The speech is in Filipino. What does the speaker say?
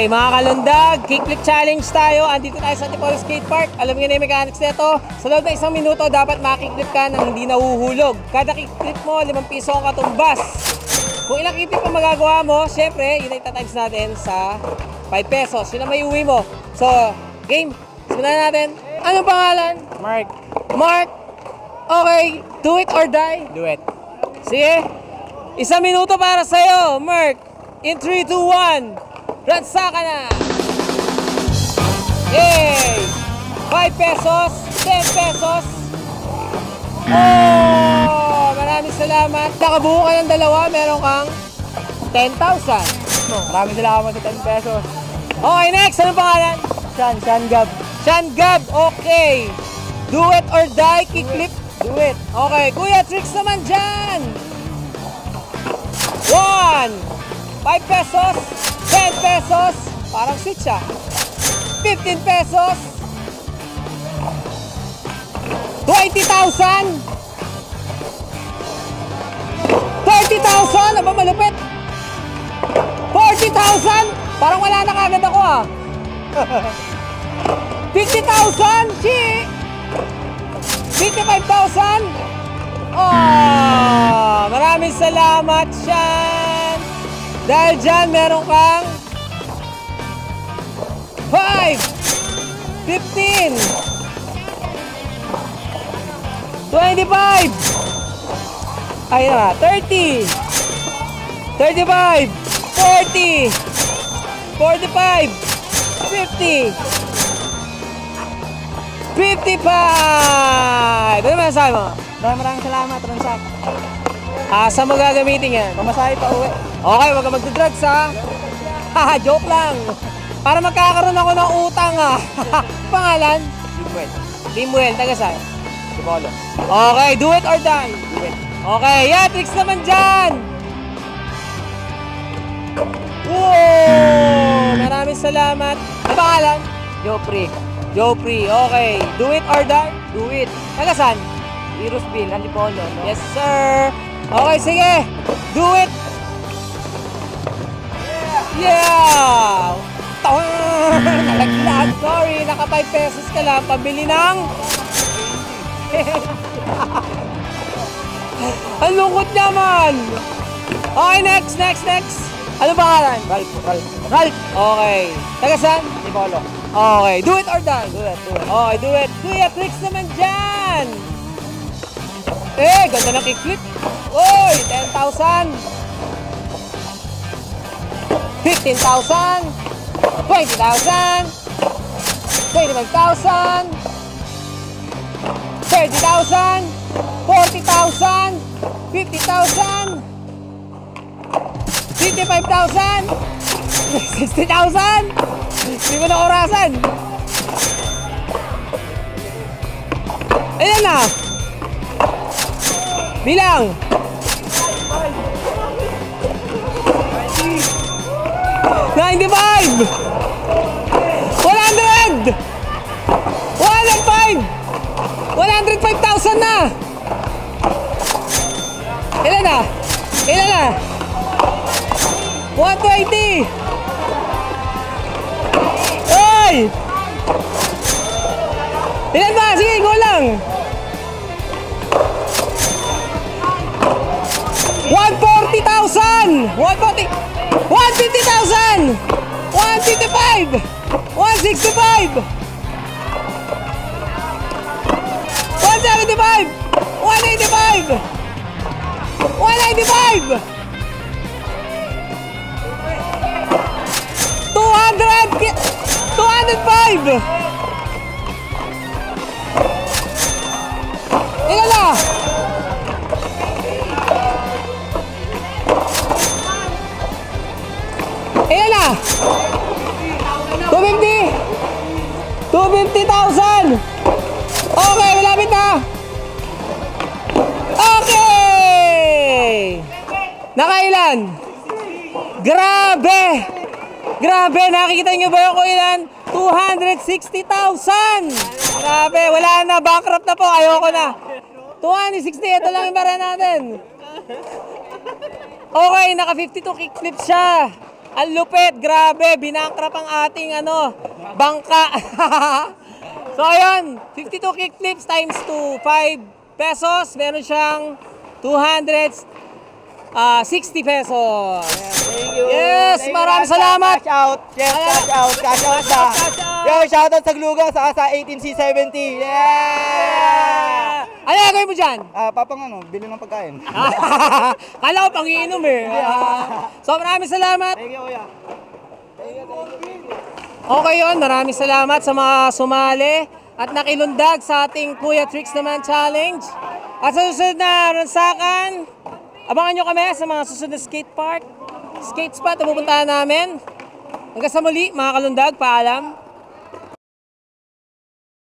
Okay, mga kalundag, kickflip challenge tayo. Andito tayo sa Antipolo Skate Park. Alam niyo na yung mechanics nito. Sa loob ng 1 minuto, dapat makickflip ka nang hindi nahuhulog. Kada kickflip mo, 5 piso ang katumbas. Kung ilang kickflip ang magagawa mo, syempre, yun ay tatimes natin sa 5 pesos. Yun ang may uwi mo. So, game. Simulan natin. Anong pangalan? Mark. Mark. Okay, do it or die? Do it. Sige. 1 minuto para sa'yo, Mark. In 3, 2, 1. Ransa ka na! Yay! 5 pesos, 10 pesos. Oh! Maraming salamat. Nakabuo ka ng dalawa, meron kang 10,000. Maraming salamat sa 10 pesos. Okay, next. Anong pangalan? Sean Gab. Sean Gab. Okay. Do it or die, kickflip. Do it. Okay, Kuya, tricks naman dyan. 1. 5 pesos. 10 pesos, parang switch ah. 15 pesos. 20,000. 30,000, aba malupit. 40,000, parang wala na kagad ako ah. 50,000, chi. 55,000. Oh, maraming salamat, Sean. Dahil dyan, meron kang 5, 15, 25, ayun na, 30, 35, 40, 45, 50, 55. Ano masasabi mo? Maraming salamat, Ransak. Saan mo gagamitin yan? Pamasahe pa uwi. Okay, wag ka magdadrugs ha. Haha, joke lang. Para magkakaroon ako ng utang ha. Pangalan? Limuel. Limuel, taga saan? Antipolo. Okay, do it or die? Do it. Okay, yeah, tricks naman dyan. Wow! Maraming salamat. Ang pangalan? Jopri. Jopri, okay. Do it or die? Do it. Taga saan? Irosville, Antipolo. No? Yes, sir. Okay, sige. Do it. Yeah! Nalaglag. Sorry, naka 5 pesos ka lang. Pabili ng... Ang lungkot naman. Okay, next. Ano pangalan? Ralph. Okay. Taga saan? Antipolo. Okay. Do it or die? Do it. Okay, do it. Kuya, tricks naman dyan. Eh, ganda ng kickflip. Uy, 10,000. 15,000. 20,000. 25,000. 30,000. 40,000. 50,000. 55,000. 60,000. Hindi mo na orasan. Ayan na. Bilang. 95. 100. 105. 105,000 na. Ilan na? 120. Oy! Ilan ba? Sige, go lang. 140,000! 140! 150,000! 155! 165! 175! 185! 195! 200! 205! Ilan na? Ilan na? 250! 250,000! Okay, malapit na! Okay! Nakailan? Grabe! Grabe, nakikita nyo ba yung kung ilan? 260,000! Grabe, wala na, bankrupt na po, ayoko na. 260, ito lang yung bara natin. Okay, naka 52 kickflip siya. Ang lupit, grabe, binangkrap ang ating bangka. So ayun, 52 kickflips times 2, 5 pesos. Meron siyang 260 pesos. Thank you. Yes, Thank you, maraming Rasta. salamat. Cash out. Yes, cash out. Cash out na. Yo, shout out sa Glugong sa 18C70. Yeah! Ano gagawin mo dyan? Papang bili ng pagkain. Kala ko pang iinom eh. So maraming salamat. Thank you, kuya. Okay yun, maraming salamat sa mga sumali at nakilundag sa ating Kuya Tricks naman challenge. At sa susunod na ransakan, abangan nyo kami sa mga susunod na skate park, skate spot na pupuntahan namin. Hanggang sa muli, mga kalundag, paalam.